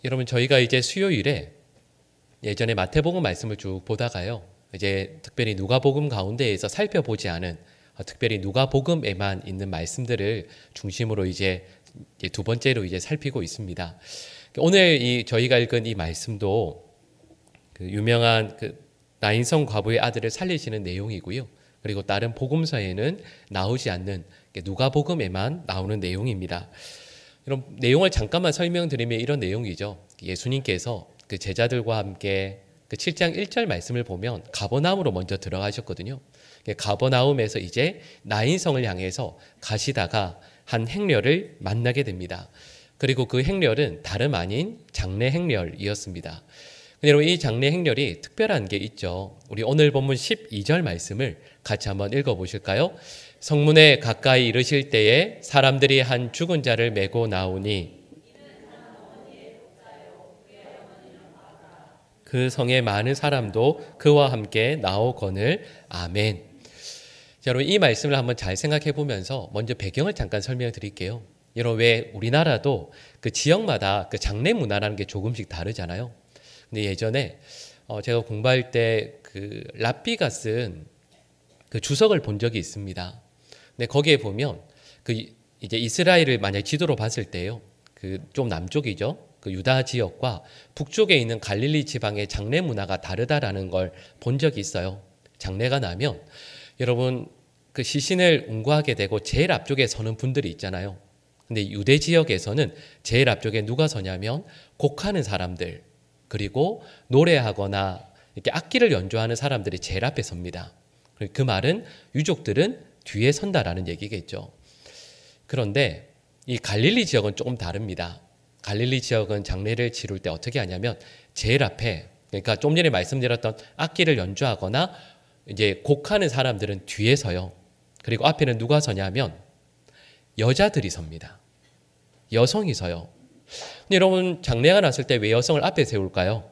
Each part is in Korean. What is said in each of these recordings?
여러분 저희가 이제 수요일에 예전에 마태복음 말씀을 쭉 보다가요. 이제 특별히 누가복음 가운데에서 살펴보지 않은 특별히 누가복음에만 있는 말씀들을 중심으로 이제 두 번째로 이제 살피고 있습니다. 오늘 저희가 읽은 이 말씀도 그 유명한 그 나인성 과부의 아들을 살리시는 내용이고요. 그리고 다른 복음서에는 나오지 않는 누가복음에만 나오는 내용입니다. 이런 내용을 잠깐만 설명드리면 이런 내용이죠. 예수님께서 그 제자들과 함께 그 7장 1절 말씀을 보면 가버나움으로 먼저 들어가셨거든요. 가버나움에서 이제 나인성을 향해서 가시다가 한 행렬을 만나게 됩니다. 그리고 그 행렬은 다름 아닌 장례 행렬이었습니다. 여러분 이 장례 행렬이 특별한 게 있죠. 우리 오늘 본문 12절 말씀을 같이 한번 읽어보실까요? 성문에 가까이 이르실 때에 사람들이 한 죽은 자를 메고 나오니 그 성에 많은 사람도 그와 함께 나오거늘. 아멘. 자, 여러분 이 말씀을 한번 잘 생각해 보면서 먼저 배경을 잠깐 설명해 드릴게요. 여러분 왜 우리나라도 그 지역마다 그 장례 문화라는 게 조금씩 다르잖아요. 근데 예전에 제가 공부할 때 그 랍비가 쓴 그 주석을 본 적이 있습니다. 근데 거기에 보면 그 이제 이스라엘을 만약 지도로 봤을 때요, 그 좀 남쪽이죠. 그 유다 지역과 북쪽에 있는 갈릴리 지방의 장례 문화가 다르다라는 걸 본 적이 있어요. 장례가 나면 여러분 그 시신을 운구하게 되고 제일 앞쪽에 서는 분들이 있잖아요. 근데 유대 지역에서는 제일 앞쪽에 누가 서냐면 곡하는 사람들, 그리고 노래하거나 이렇게 악기를 연주하는 사람들이 제일 앞에 섭니다. 그 말은 유족들은 뒤에 선다라는 얘기겠죠. 그런데 이 갈릴리 지역은 조금 다릅니다. 갈릴리 지역은 장례를 치룰 때 어떻게 하냐면 제일 앞에, 그러니까 좀 전에 말씀드렸던 악기를 연주하거나 이제 곡하는 사람들은 뒤에 서요. 그리고 앞에는 누가 서냐면 여자들이 섭니다. 여성이 서요. 근데 여러분 장례가 났을 때 왜 여성을 앞에 세울까요?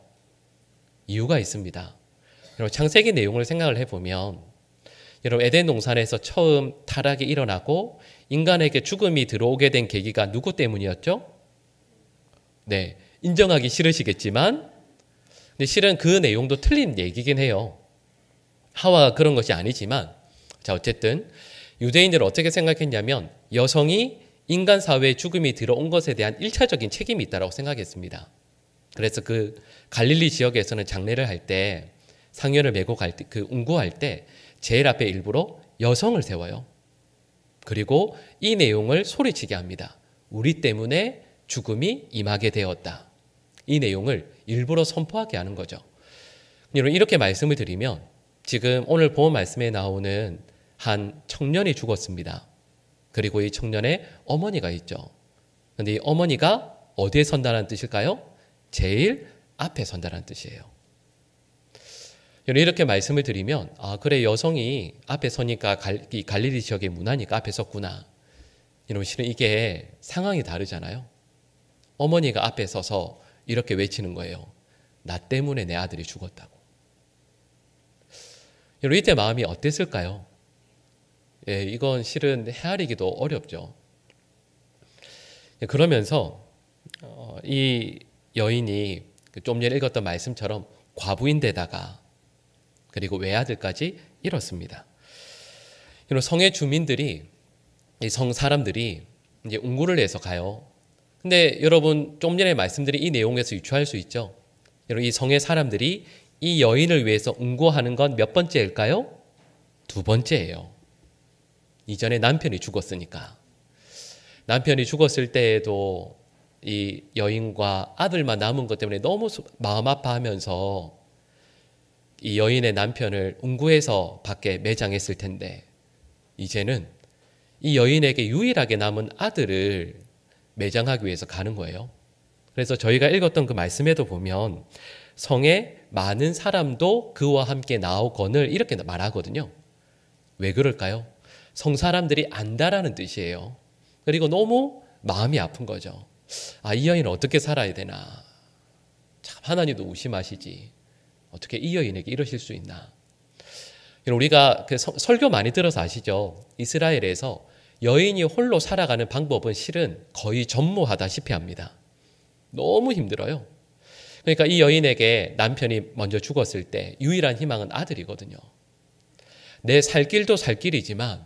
이유가 있습니다. 여러분 창세기 내용을 생각을 해보면 여러분 에덴 동산에서 처음 타락이 일어나고 인간에게 죽음이 들어오게 된 계기가 누구 때문이었죠? 네, 인정하기 싫으시겠지만 근데 실은 그 내용도 틀린 얘기긴 해요. 하와가 그런 것이 아니지만 자 어쨌든 유대인들은 어떻게 생각했냐면 여성이 인간 사회에 죽음이 들어온 것에 대한 1차적인 책임이 있다고 생각했습니다. 그래서 그 갈릴리 지역에서는 장례를 할 때 상여를 메고 갈 때 그 운구할 때 제일 앞에 일부러 여성을 세워요. 그리고 이 내용을 소리치게 합니다. 우리 때문에 죽음이 임하게 되었다. 이 내용을 일부러 선포하게 하는 거죠. 여러분 이렇게 말씀을 드리면 지금 오늘 본 말씀에 나오는 한 청년이 죽었습니다. 그리고 이 청년의 어머니가 있죠. 그런데 이 어머니가 어디에 선다는 뜻일까요? 제일 앞에 선다는 뜻이에요. 이렇게 말씀을 드리면 아 그래 여성이 앞에 서니까 이 갈릴리 지역의 문화니까 앞에 섰구나. 여러분 실은 이게 상황이 다르잖아요. 어머니가 앞에 서서 이렇게 외치는 거예요. 나 때문에 내 아들이 죽었다고. 여러분 이때 마음이 어땠을까요? 예, 이건 실은 헤아리기도 어렵죠. 그러면서 이 여인이 좀 전에 읽었던 말씀처럼 과부인데다가 그리고 외아들까지 잃었습니다. 성의 주민들이 이 성 사람들이 이제 운구를 해서 가요. 근데 여러분 좀 전에 말씀드린 이 내용에서 유추할 수 있죠. 여러분 이 성의 사람들이 이 여인을 위해서 운구하는 건 몇 번째일까요? 두 번째예요. 이전에 남편이 죽었으니까. 남편이 죽었을 때에도 이 여인과 아들만 남은 것 때문에 너무 마음 아파하면서 이 여인의 남편을 운구해서 밖에 매장했을 텐데 이제는 이 여인에게 유일하게 남은 아들을 매장하기 위해서 가는 거예요. 그래서 저희가 읽었던 그 말씀에도 보면 성에 많은 사람도 그와 함께 나오거늘 이렇게 말하거든요. 왜 그럴까요? 성 사람들이 안다라는 뜻이에요. 그리고 너무 마음이 아픈 거죠. 아, 이 여인은 어떻게 살아야 되나. 참 하나님도 무심하시지. 어떻게 이 여인에게 이러실 수 있나. 우리가 그 설교 많이 들어서 아시죠? 이스라엘에서 여인이 홀로 살아가는 방법은 실은 거의 전무하다시피 합니다. 너무 힘들어요. 그러니까 이 여인에게 남편이 먼저 죽었을 때 유일한 희망은 아들이거든요. 내 살 길도 살 길이지만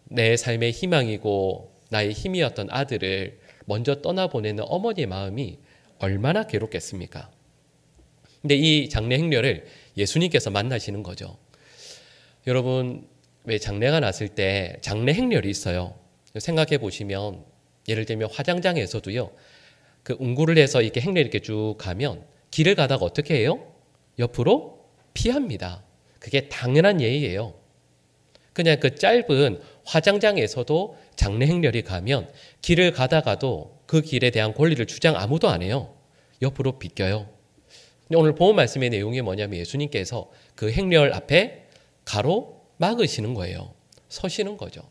내 삶의 희망이고 나의 힘이었던 아들을 먼저 떠나보내는 어머니의 마음이 얼마나 괴롭겠습니까? 근데 이 장례 행렬을 예수님께서 만나시는 거죠. 여러분, 왜 장례가 났을 때 장례 행렬이 있어요. 생각해 보시면 예를 들면 화장장에서도요. 그 운구를 해서 이렇게 행렬 이렇게 쭉 가면 길을 가다가 어떻게 해요? 옆으로 피합니다. 그게 당연한 예의예요. 그냥 그 짧은 화장장에서도 장례 행렬이 가면 길을 가다가도 그 길에 대한 권리를 주장 아무도 안 해요. 옆으로 비껴요. 근데 오늘 본 말씀의 내용이 뭐냐면 예수님께서 그 행렬 앞에 가로막으시는 거예요. 서시는 거죠.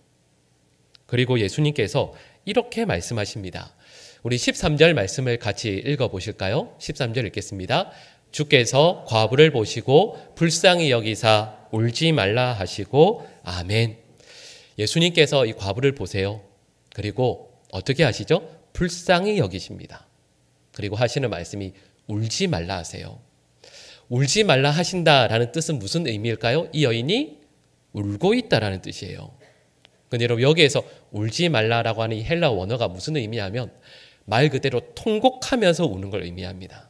그리고 예수님께서 이렇게 말씀하십니다. 우리 13절 말씀을 같이 읽어보실까요? 13절 읽겠습니다. 주께서 과부를 보시고 불쌍히 여기사 울지 말라 하시고 아멘. 예수님께서 이 과부를 보세요. 그리고 어떻게 하시죠? 불쌍히 여기십니다. 그리고 하시는 말씀이 울지 말라 하세요. 울지 말라 하신다라는 뜻은 무슨 의미일까요? 이 여인이 울고 있다라는 뜻이에요. 근데 여러분 여기에서 울지 말라라고 하는 이 헬라 원어가 무슨 의미냐면 말 그대로 통곡하면서 우는 걸 의미합니다.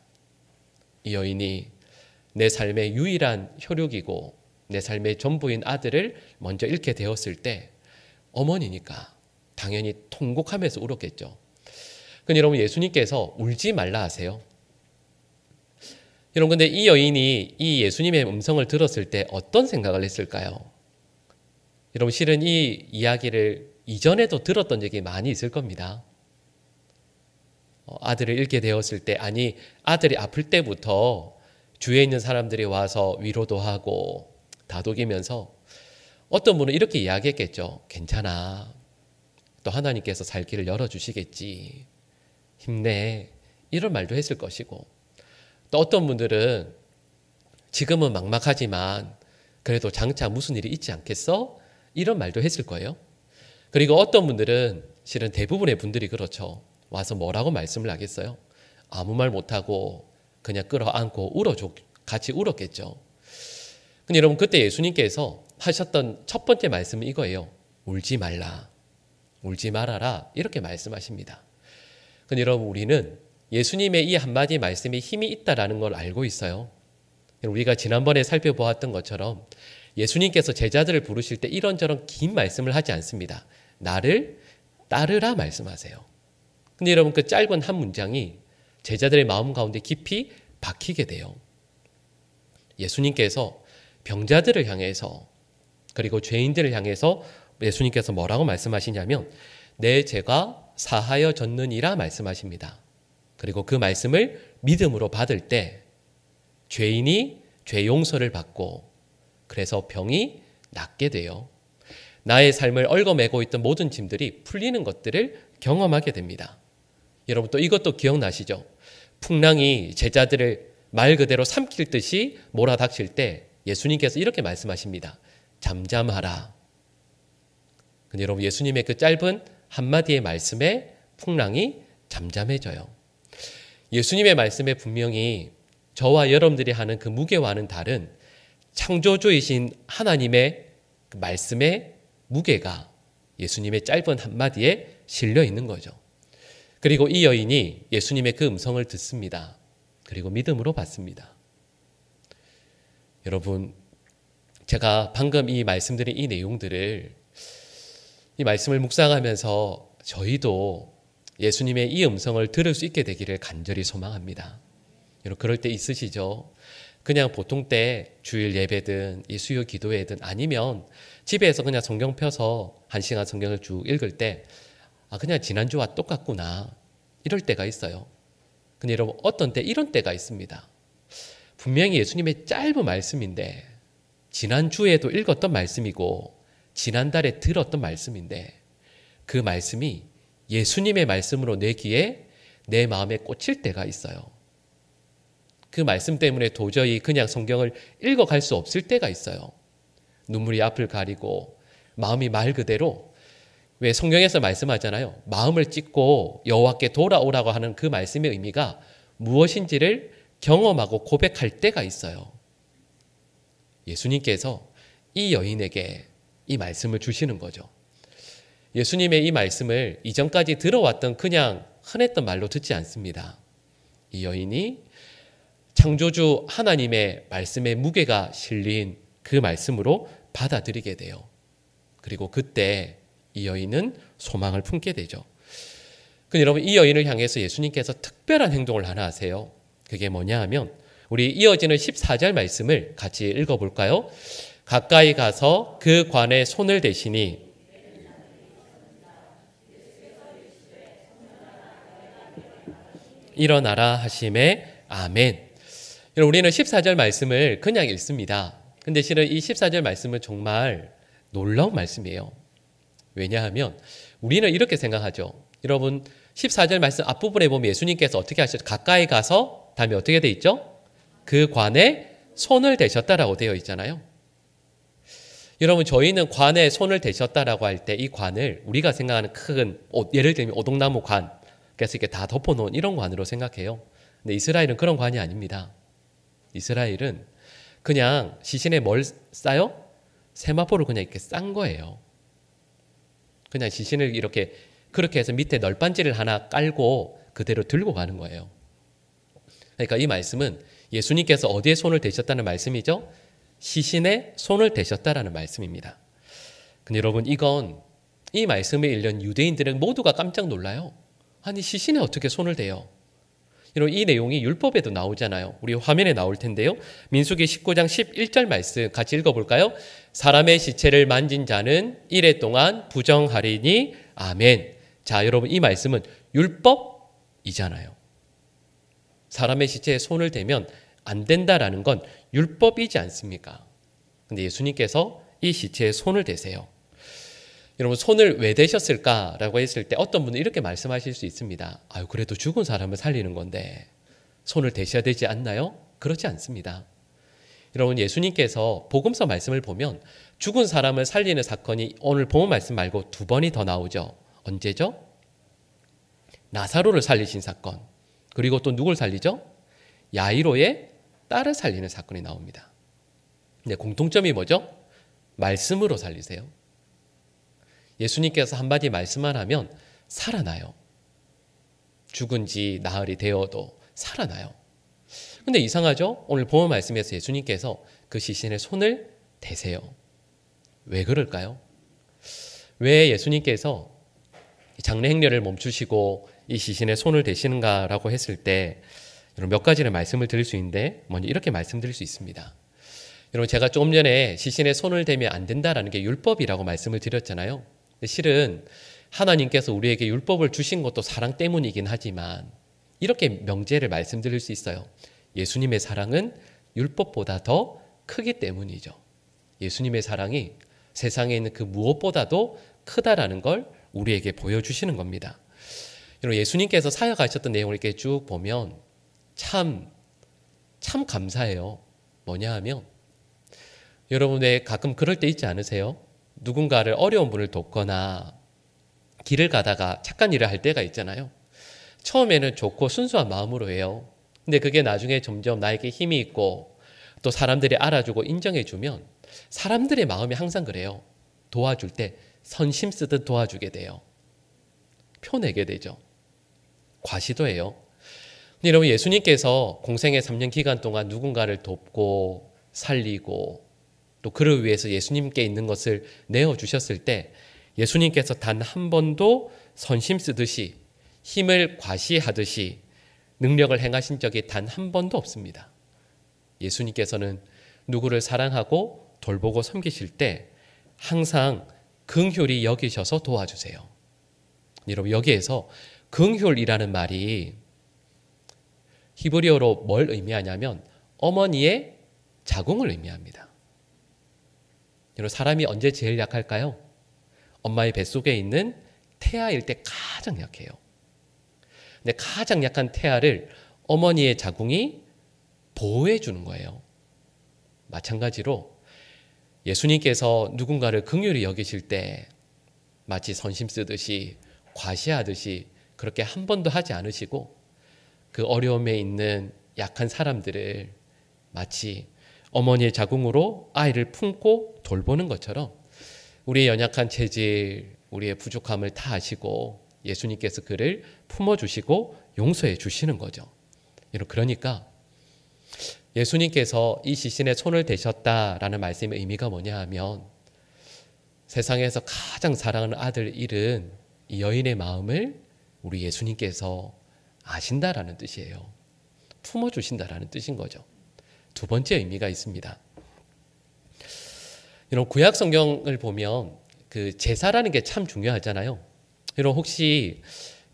이 여인이 내 삶의 유일한 혈육이고 내 삶의 전부인 아들을 먼저 잃게 되었을 때 어머니니까 당연히 통곡하면서 울었겠죠. 근데 여러분 예수님께서 울지 말라 하세요. 여러분 근데 이 여인이 이 예수님의 음성을 들었을 때 어떤 생각을 했을까요? 여러분 실은 이 이야기를 이전에도 들었던 적이 많이 있을 겁니다. 아들을 잃게 되었을 때 아니 아들이 아플 때부터 주위에 있는 사람들이 와서 위로도 하고 다독이면서 어떤 분은 이렇게 이야기했겠죠. 괜찮아. 또 하나님께서 살 길을 열어주시겠지. 힘내. 이런 말도 했을 것이고 또 어떤 분들은 지금은 막막하지만 그래도 장차 무슨 일이 있지 않겠어? 이런 말도 했을 거예요. 그리고 어떤 분들은 실은 대부분의 분들이 그렇죠. 와서 뭐라고 말씀을 하겠어요? 아무 말 못하고 그냥 끌어안고 같이 울었겠죠. 근데 여러분 그때 예수님께서 하셨던 첫 번째 말씀은 이거예요. 울지 말라. 울지 말아라. 이렇게 말씀하십니다. 근데 여러분 우리는 예수님의 이 한마디 말씀에 힘이 있다라는 걸 알고 있어요. 우리가 지난번에 살펴보았던 것처럼 예수님께서 제자들을 부르실 때 이런저런 긴 말씀을 하지 않습니다. 나를 따르라 말씀하세요. 근데 여러분 그 짧은 한 문장이 제자들의 마음 가운데 깊이 박히게 돼요. 예수님께서 병자들을 향해서 그리고 죄인들을 향해서 예수님께서 뭐라고 말씀하시냐면 내 죄가 사하여졌느니라 말씀하십니다. 그리고 그 말씀을 믿음으로 받을 때 죄인이 죄 용서를 받고 그래서 병이 낫게 돼요. 나의 삶을 얽어매고 있던 모든 짐들이 풀리는 것들을 경험하게 됩니다. 여러분 또 이것도 기억나시죠? 풍랑이 제자들을 말 그대로 삼킬 듯이 몰아닥칠 때 예수님께서 이렇게 말씀하십니다. 잠잠하라. 근데 여러분 예수님의 그 짧은 한마디의 말씀에 풍랑이 잠잠해져요. 예수님의 말씀에 분명히 저와 여러분들이 하는 그 무게와는 다른 창조주이신 하나님의 그 말씀의 무게가 예수님의 짧은 한마디에 실려 있는 거죠. 그리고 이 여인이 예수님의 그 음성을 듣습니다. 그리고 믿음으로 받습니다. 여러분, 제가 방금 이 말씀드린 이 내용들을 이 말씀을 묵상하면서 저희도 예수님의 이 음성을 들을 수 있게 되기를 간절히 소망합니다. 여러분 그럴 때 있으시죠? 그냥 보통 때 주일 예배든 이 수요 기도회든 아니면 집에서 그냥 성경 펴서 1시간 성경을 쭉 읽을 때 그냥 지난주와 똑같구나 이럴 때가 있어요. 근데 여러분 어떤 때 이런 때가 있습니다. 분명히 예수님의 짧은 말씀인데 지난주에도 읽었던 말씀이고 지난달에 들었던 말씀인데 그 말씀이 예수님의 말씀으로 내 귀에 내 마음에 꽂힐 때가 있어요. 그 말씀 때문에 도저히 그냥 성경을 읽어갈 수 없을 때가 있어요. 눈물이 앞을 가리고 마음이 말 그대로 왜 성경에서 말씀하잖아요. 마음을 찢고 여호와께 돌아오라고 하는 그 말씀의 의미가 무엇인지를 경험하고 고백할 때가 있어요. 예수님께서 이 여인에게 이 말씀을 주시는 거죠. 예수님의 이 말씀을 이전까지 들어왔던 그냥 흔했던 말로 듣지 않습니다. 이 여인이 창조주 하나님의 말씀의 무게가 실린 그 말씀으로 받아들이게 돼요. 그리고 그때 이 여인은 소망을 품게 되죠. 근데 여러분, 이 여인을 향해서 예수님께서 특별한 행동을 하나 하세요. 그게 뭐냐 하면 우리 이어지는 14절 말씀을 같이 읽어볼까요? 가까이 가서 그 관에 손을 대시니 일어나라 하심에 아멘. 우리는 14절 말씀을 그냥 읽습니다. 근데 실은 이 14절 말씀은 정말 놀라운 말씀이에요. 왜냐하면 우리는 이렇게 생각하죠. 여러분, 14절 말씀 앞부분에 보면 예수님께서 어떻게 하셨죠? 가까이 가서 다음에 어떻게 돼 있죠? 그 관에 손을 대셨다라고 되어 있잖아요. 여러분, 저희는 관에 손을 대셨다라고 할 때 이 관을 우리가 생각하는 큰 예를 들면 오동나무 관, 그래서 이렇게 다 덮어놓은 이런 관으로 생각해요. 근데 이스라엘은 그런 관이 아닙니다. 이스라엘은 그냥 시신에 뭘 싸요? 세마포를 그냥 이렇게 싼 거예요. 그냥 시신을 이렇게 그렇게 해서 밑에 널빤지를 하나 깔고 그대로 들고 가는 거예요. 그러니까 이 말씀은 예수님께서 어디에 손을 대셨다는 말씀이죠? 시신에 손을 대셨다라는 말씀입니다. 근데 여러분, 이 말씀을 읽는 유대인들은 모두가 깜짝 놀라요. 아니, 시신에 어떻게 손을 대요? 이 내용이 율법에도 나오잖아요. 우리 화면에 나올 텐데요. 민수기 19장 11절 말씀 같이 읽어볼까요? 사람의 시체를 만진 자는 이래 동안 부정하리니 아멘. 자, 여러분, 이 말씀은 율법이잖아요. 사람의 시체에 손을 대면 안 된다라는 건 율법이지 않습니까? 근데 예수님께서 이 시체에 손을 대세요. 여러분, 손을 왜 대셨을까라고 했을 때 어떤 분은 이렇게 말씀하실 수 있습니다. 아유, 그래도 죽은 사람을 살리는 건데 손을 대셔야 되지 않나요? 그렇지 않습니다. 여러분, 예수님께서 복음서 말씀을 보면 죽은 사람을 살리는 사건이 오늘 본문 말씀 말고 2번이 더 나오죠. 언제죠? 나사로를 살리신 사건. 그리고 또 누굴 살리죠? 야이로의 딸을 살리는 사건이 나옵니다. 근데 공통점이 뭐죠? 말씀으로 살리세요. 예수님께서 한마디 말씀만 하면 살아나요. 죽은 지 나흘이 되어도 살아나요. 근데 이상하죠? 오늘 본문 말씀에서 예수님께서 그 시신에 손을 대세요. 왜 그럴까요? 왜 예수님께서 장례 행렬을 멈추시고 이 시신에 손을 대시는가라고 했을 때 몇 가지를 말씀을 드릴 수 있는데 먼저 이렇게 말씀드릴 수 있습니다. 여러분, 제가 조금 전에 시신에 손을 대면 안 된다라는 게 율법이라고 말씀을 드렸잖아요. 실은 하나님께서 우리에게 율법을 주신 것도 사랑 때문이긴 하지만 이렇게 명제를 말씀드릴 수 있어요. 예수님의 사랑은 율법보다 더 크기 때문이죠. 예수님의 사랑이 세상에 있는 그 무엇보다도 크다라는 걸 우리에게 보여주시는 겁니다. 여러분, 예수님께서 사역하셨던 내용을 이렇게 쭉 보면 참 감사해요. 뭐냐 하면 여러분, 왜 가끔 그럴 때 있지 않으세요? 누군가를 어려운 분을 돕거나 길을 가다가 착한 일을 할 때가 있잖아요. 처음에는 좋고 순수한 마음으로 해요. 근데 그게 나중에 점점 나에게 힘이 있고 또 사람들이 알아주고 인정해주면 사람들의 마음이 항상 그래요. 도와줄 때 선심 쓰듯 도와주게 돼요. 표내게 되죠. 과시도예요. 근데 여러분, 예수님께서 공생의 3년 기간 동안 누군가를 돕고 살리고 또 그를 위해서 예수님께 있는 것을 내어주셨을 때 예수님께서 단 한 번도 선심 쓰듯이 힘을 과시하듯이 능력을 행하신 적이 단 한 번도 없습니다. 예수님께서는 누구를 사랑하고 돌보고 섬기실 때 항상 긍휼히 여기셔서 도와주세요. 여러분, 여기에서 긍휼이라는 말이 히브리어로 뭘 의미하냐면 어머니의 자궁을 의미합니다. 여러분, 사람이 언제 제일 약할까요? 엄마의 뱃속에 있는 태아일 때 가장 약해요. 근데 가장 약한 태아를 어머니의 자궁이 보호해 주는 거예요. 마찬가지로 예수님께서 누군가를 긍휼히 여기실 때 마치 선심 쓰듯이 과시하듯이 그렇게 한 번도 하지 않으시고 그 어려움에 있는 약한 사람들을 마치 어머니의 자궁으로 아이를 품고 돌보는 것처럼 우리의 연약한 체질, 우리의 부족함을 다 아시고 예수님께서 그를 품어주시고 용서해 주시는 거죠. 그러니까 예수님께서 이 시신에 손을 대셨다라는 말씀의 의미가 뭐냐 하면 세상에서 가장 사랑하는 아들 잃은 이 여인의 마음을 우리 예수님께서 아신다라는 뜻이에요. 품어주신다라는 뜻인 거죠. 두 번째 의미가 있습니다. 이런 구약 성경을 보면 그 제사라는 게 참 중요하잖아요. 이런 혹시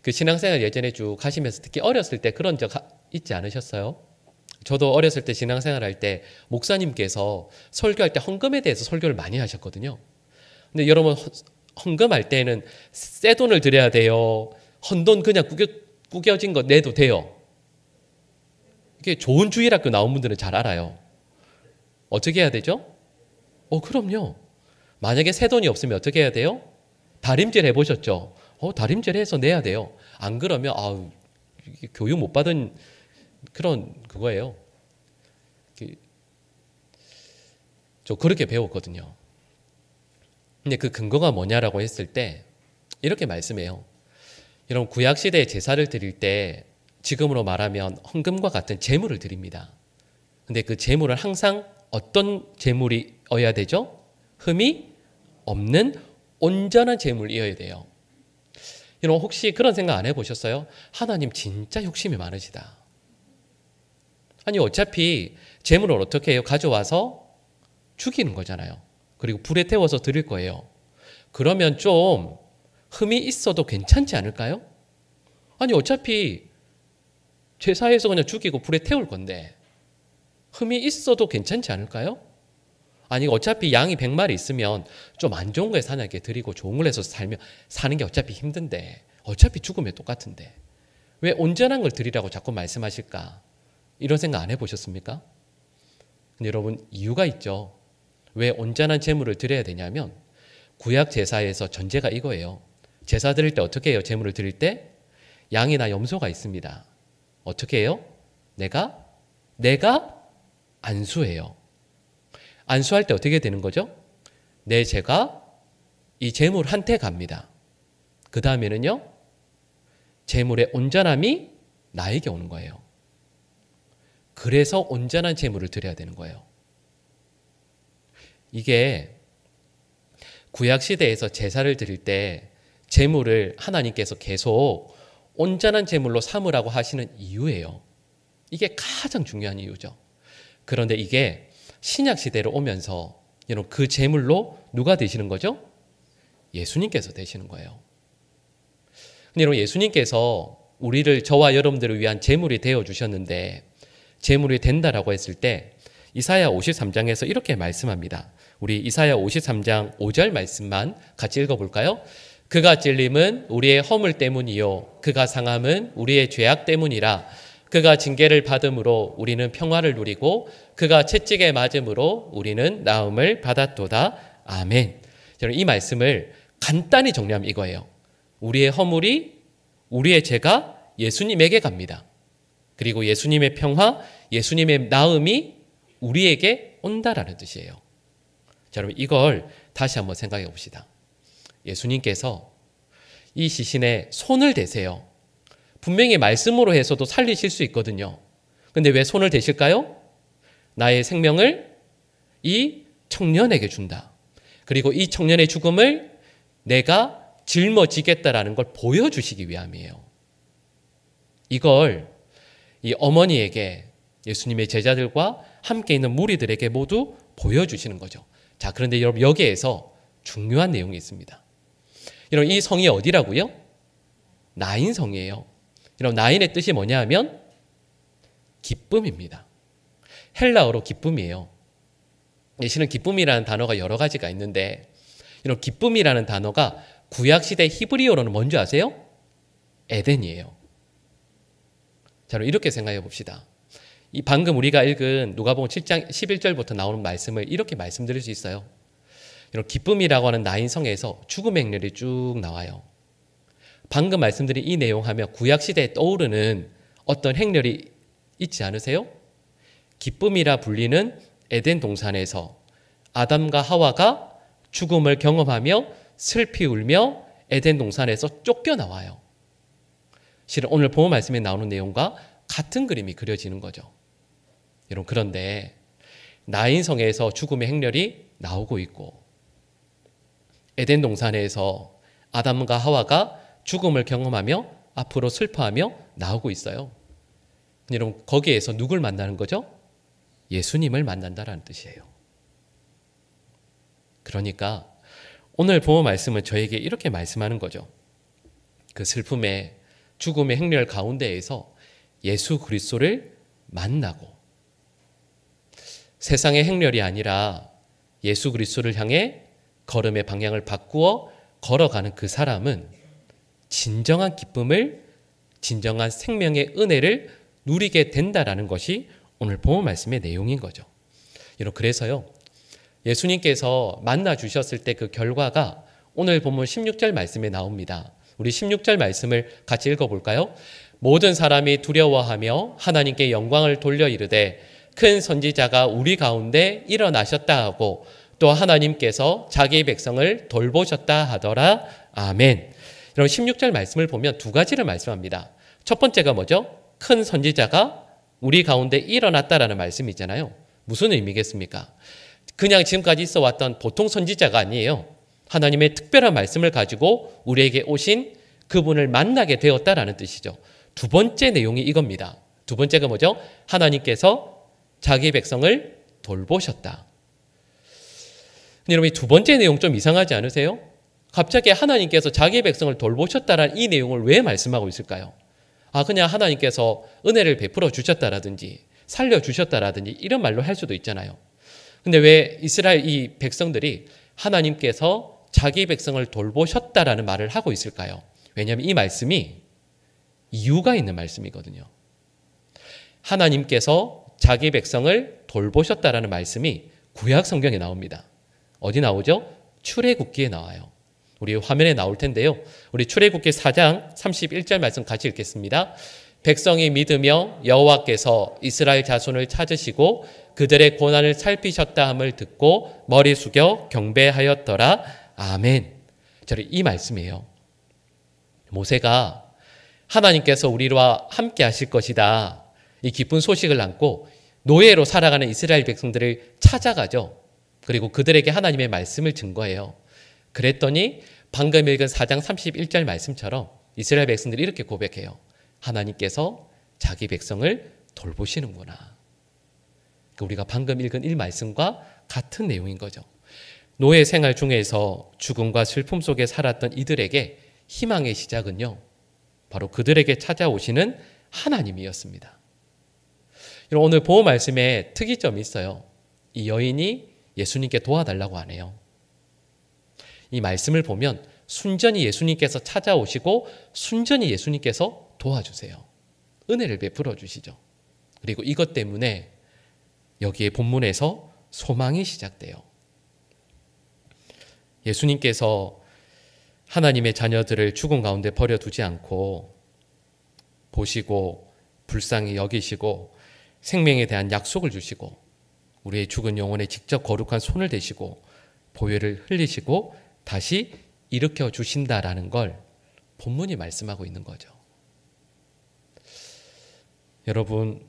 그 신앙생활 예전에 쭉 하시면서 특히 어렸을 때 그런 적 있지 않으셨어요? 저도 어렸을 때 신앙생활 할 때 목사님께서 설교할 때 헌금에 대해서 설교를 많이 하셨거든요. 근데 여러분 헌금할 때는 새 돈을 드려야 돼요? 헌돈 그냥 구겨진 거 내도 돼요? 이게 좋은 주일학교 나온 분들은 잘 알아요. 어떻게 해야 되죠? 그럼요. 만약에 새 돈이 없으면 어떻게 해야 돼요? 다림질 해보셨죠? 다림질 해서 내야 돼요. 안 그러면 교육 못 받은 그런 그거예요. 저 그렇게 배웠거든요. 근데 그 근거가 뭐냐라고 했을 때 이렇게 말씀해요. 이런 구약시대의 제사를 드릴 때 지금으로 말하면 헌금과 같은 제물을 드립니다. 근데 그 제물은 항상 어떤 제물이어야 되죠? 흠이 없는 온전한 제물이어야 돼요. 여러분 혹시 그런 생각 안 해보셨어요? 하나님 진짜 욕심이 많으시다. 아니 어차피 제물을 어떻게 해요? 가져와서 죽이는 거잖아요. 그리고 불에 태워서 드릴 거예요. 그러면 좀 흠이 있어도 괜찮지 않을까요? 아니 어차피 제사해서 그냥 죽이고 불에 태울 건데 흠이 있어도 괜찮지 않을까요? 아니 어차피 양이 100마리 있으면 좀 안 좋은 거에 사냥개 드리고 좋은 걸 해서 사는 게 어차피 힘든데 어차피 죽으면 똑같은데 왜 온전한 걸 드리라고 자꾸 말씀하실까? 이런 생각 안 해보셨습니까? 근데 여러분 이유가 있죠. 왜 온전한 제물을 드려야 되냐면 구약 제사에서 전제가 이거예요. 제사 드릴 때 어떻게 해요? 제물을 드릴 때 양이나 염소가 있습니다. 어떻게 해요? 내가 안수해요. 안수할 때 어떻게 되는 거죠? 내 죄가 이 제물한테 갑니다. 그 다음에는요, 제물의 온전함이 나에게 오는 거예요. 그래서 온전한 제물을 드려야 되는 거예요. 이게 구약시대에서 제사를 드릴 때 제물을 하나님께서 계속 온전한 제물로 삼으라고 하시는 이유예요. 이게 가장 중요한 이유죠. 그런데 이게 신약시대로 오면서 여러분 그 제물로 누가 되시는 거죠? 예수님께서 되시는 거예요. 근데 여러분 예수님께서 우리를 저와 여러분들을 위한 제물이 되어주셨는데 제물이 된다라고 했을 때 이사야 53장에서 이렇게 말씀합니다. 우리 이사야 53장 5절 말씀만 같이 읽어볼까요? 그가 찔림은 우리의 허물 때문이요 그가 상함은 우리의 죄악 때문이라. 그가 징계를 받음으로 우리는 평화를 누리고 그가 채찍에 맞음으로 우리는 나음을 받았도다. 아멘. 저는 이 말씀을 간단히 정리하면 이거예요. 우리의 허물이 우리의 죄가 예수님에게 갑니다. 그리고 예수님의 평화, 예수님의 나음이 우리에게 온다라는 뜻이에요. 자, 여러분 이걸 다시 한번 생각해 봅시다. 예수님께서 이 시신에 손을 대세요. 분명히 말씀으로 해서도 살리실 수 있거든요. 근데 왜 손을 대실까요? 나의 생명을 이 청년에게 준다. 그리고 이 청년의 죽음을 내가 짊어지겠다라는 걸 보여주시기 위함이에요. 이걸 이 어머니에게 예수님의 제자들과 함께 있는 무리들에게 모두 보여주시는 거죠. 자, 그런데 여러분 여기에서 중요한 내용이 있습니다. 여러분 이 성이 어디라고요? 나인 성이에요. 여러분 나인의 뜻이 뭐냐 하면 기쁨입니다. 헬라어로 기쁨이에요. 실은 기쁨이라는 단어가 여러 가지가 있는데 이런 기쁨이라는 단어가 구약시대 히브리어로는 뭔지 아세요? 에덴이에요. 자, 이렇게 생각해 봅시다. 이 방금 우리가 읽은 누가복음 7장 11절부터 나오는 말씀을 이렇게 말씀드릴 수 있어요. 이런 기쁨이라고 하는 나인성에서 죽음의 행렬이 쭉 나와요. 방금 말씀드린 이 내용 하면 구약시대에 떠오르는 어떤 행렬이 있지 않으세요? 기쁨이라 불리는 에덴 동산에서 아담과 하와가 죽음을 경험하며 슬피 울며 에덴 동산에서 쫓겨나와요. 실은 오늘 본문 말씀에 나오는 내용과 같은 그림이 그려지는 거죠. 여러분, 그런데 나인성에서 죽음의 행렬이 나오고 있고 에덴 동산에서 아담과 하와가 죽음을 경험하며 앞으로 슬퍼하며 나오고 있어요. 여러분, 거기에서 누굴 만나는 거죠? 예수님을 만난다라는 뜻이에요. 그러니까 오늘 본문 말씀은 저에게 이렇게 말씀하는 거죠. 그 슬픔의 죽음의 행렬 가운데에서 예수 그리스도를 만나고 세상의 행렬이 아니라 예수 그리스도를 향해 걸음의 방향을 바꾸어 걸어가는 그 사람은 진정한 기쁨을, 진정한 생명의 은혜를 누리게 된다라는 것이 오늘 본문 말씀의 내용인 거죠. 여러분, 그래서요, 예수님께서 만나 주셨을 때 그 결과가 오늘 본문 16절 말씀에 나옵니다. 우리 16절 말씀을 같이 읽어볼까요? 모든 사람이 두려워하며 하나님께 영광을 돌려 이르되 큰 선지자가 우리 가운데 일어나셨다 하고 또 하나님께서 자기 백성을 돌보셨다 하더라. 아멘. 여러분, 16절 말씀을 보면 두 가지를 말씀합니다. 첫 번째가 뭐죠? 큰 선지자가 우리 가운데 일어났다라는 말씀이잖아요. 무슨 의미겠습니까? 그냥 지금까지 있어 왔던 보통 선지자가 아니에요. 하나님의 특별한 말씀을 가지고 우리에게 오신 그분을 만나게 되었다라는 뜻이죠. 두 번째 내용이 이겁니다. 두 번째가 뭐죠? 하나님께서 자기 백성을 돌보셨다. 여러분, 이 두 번째 내용 좀 이상하지 않으세요? 갑자기 하나님께서 자기 백성을 돌보셨다라는 이 내용을 왜 말씀하고 있을까요? 그냥 하나님께서 은혜를 베풀어 주셨다라든지 살려주셨다라든지 이런 말로 할 수도 있잖아요. 근데 왜 이스라엘 이 백성들이 하나님께서 자기 백성을 돌보셨다라는 말을 하고 있을까요? 왜냐하면 이 말씀이 이유가 있는 말씀이거든요. 하나님께서 자기 백성을 돌보셨다라는 말씀이 구약 성경에 나옵니다. 어디 나오죠? 출애굽기에 나와요. 우리 화면에 나올 텐데요. 우리 출애굽기 4장 31절 말씀 같이 읽겠습니다. 백성이 믿으며 여호와께서 이스라엘 자손을 찾으시고 그들의 고난을 살피셨다 함을 듣고 머리 숙여 경배하였더라. 아멘. 저는 이 말씀이에요. 모세가 하나님께서 우리와 함께 하실 것이다, 이 기쁜 소식을 안고 노예로 살아가는 이스라엘 백성들을 찾아가죠. 그리고 그들에게 하나님의 말씀을 증거해요. 그랬더니 방금 읽은 4장 31절 말씀처럼 이스라엘 백성들이 이렇게 고백해요. 하나님께서 자기 백성을 돌보시는구나. 우리가 방금 읽은 이 말씀과 같은 내용인 거죠. 노예 생활 중에서 죽음과 슬픔 속에 살았던 이들에게 희망의 시작은요, 바로 그들에게 찾아오시는 하나님이었습니다. 오늘 보호 말씀에 특이점이 있어요. 이 여인이 예수님께 도와달라고 하네요. 이 말씀을 보면 순전히 예수님께서 찾아오시고 순전히 예수님께서 도와주세요. 은혜를 베풀어 주시죠. 그리고 이것 때문에 여기에 본문에서 소망이 시작돼요. 예수님께서 하나님의 자녀들을 죽음 가운데 버려두지 않고 보시고 불쌍히 여기시고 생명에 대한 약속을 주시고 우리의 죽은 영혼에 직접 거룩한 손을 대시고 보혈을 흘리시고 다시 일으켜 주신다라는 걸 본문이 말씀하고 있는 거죠. 여러분,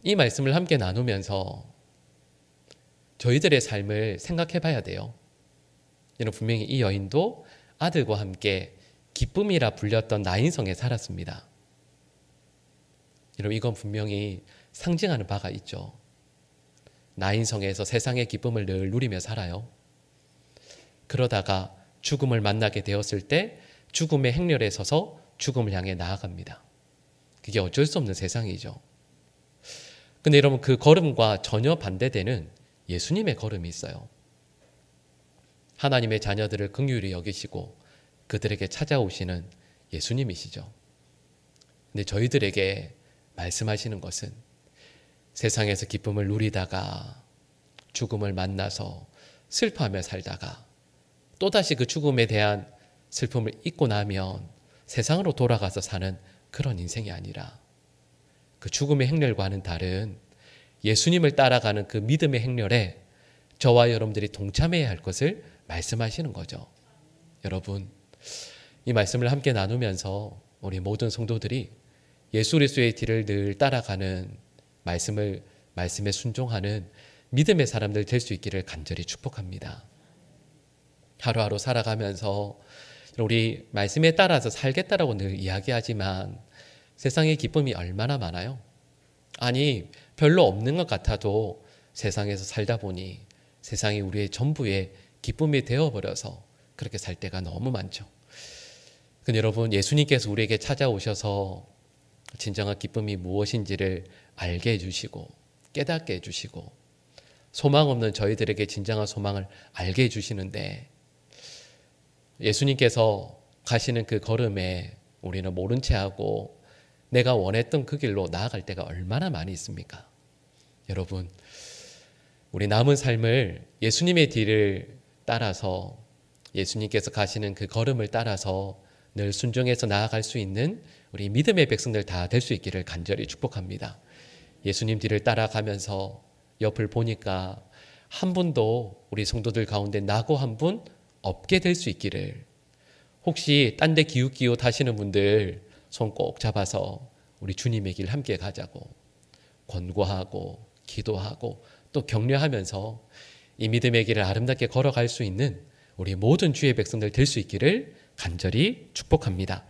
이 말씀을 함께 나누면서 저희들의 삶을 생각해 봐야 돼요. 여러분, 분명히 이 여인도 아들과 함께 기쁨이라 불렸던 나인성에 살았습니다. 여러분, 이건 분명히 상징하는 바가 있죠. 나인성에서 세상의 기쁨을 늘 누리며 살아요. 그러다가 죽음을 만나게 되었을 때 죽음의 행렬에 서서 죽음을 향해 나아갑니다. 그게 어쩔 수 없는 세상이죠. 근데 여러분, 그 걸음과 전혀 반대되는 예수님의 걸음이 있어요. 하나님의 자녀들을 긍휼히 여기시고 그들에게 찾아오시는 예수님이시죠. 근데 저희들에게 말씀하시는 것은 세상에서 기쁨을 누리다가 죽음을 만나서 슬퍼하며 살다가 또다시 그 죽음에 대한 슬픔을 잊고 나면 세상으로 돌아가서 사는 그런 인생이 아니라 그 죽음의 행렬과는 다른 예수님을 따라가는 그 믿음의 행렬에 저와 여러분들이 동참해야 할 것을 말씀하시는 거죠. 여러분, 이 말씀을 함께 나누면서 우리 모든 성도들이 예수 그리스도의 뒤를 늘 따라가는 말씀에 순종하는 믿음의 사람들 될 수 있기를 간절히 축복합니다. 하루하루 살아가면서 우리 말씀에 따라서 살겠다라고 늘 이야기하지만 세상의 기쁨이 얼마나 많아요. 아니, 별로 없는 것 같아도 세상에서 살다 보니 세상이 우리의 전부의 기쁨이 되어버려서 그렇게 살 때가 너무 많죠. 근데 여러분, 예수님께서 우리에게 찾아오셔서 진정한 기쁨이 무엇인지를 알게 해주시고 깨닫게 해주시고 소망 없는 저희들에게 진정한 소망을 알게 해주시는데 예수님께서 가시는 그 걸음에 우리는 모른 채 하고 내가 원했던 그 길로 나아갈 때가 얼마나 많이 있습니까? 여러분, 우리 남은 삶을 예수님의 뒤를 따라서 예수님께서 가시는 그 걸음을 따라서 늘 순종해서 나아갈 수 있는 우리 믿음의 백성들 다 될 수 있기를 간절히 축복합니다. 예수님 뒤를 따라가면서 옆을 보니까 한 분도 우리 성도들 가운데 나고 한 분 없게 될 수 있기를, 혹시 딴 데 기웃기웃 하시는 분들 손 꼭 잡아서 우리 주님의 길 함께 가자고 권고하고 기도하고 또 격려하면서 이 믿음의 길을 아름답게 걸어갈 수 있는 우리 모든 주의 백성들 될 수 있기를 간절히 축복합니다.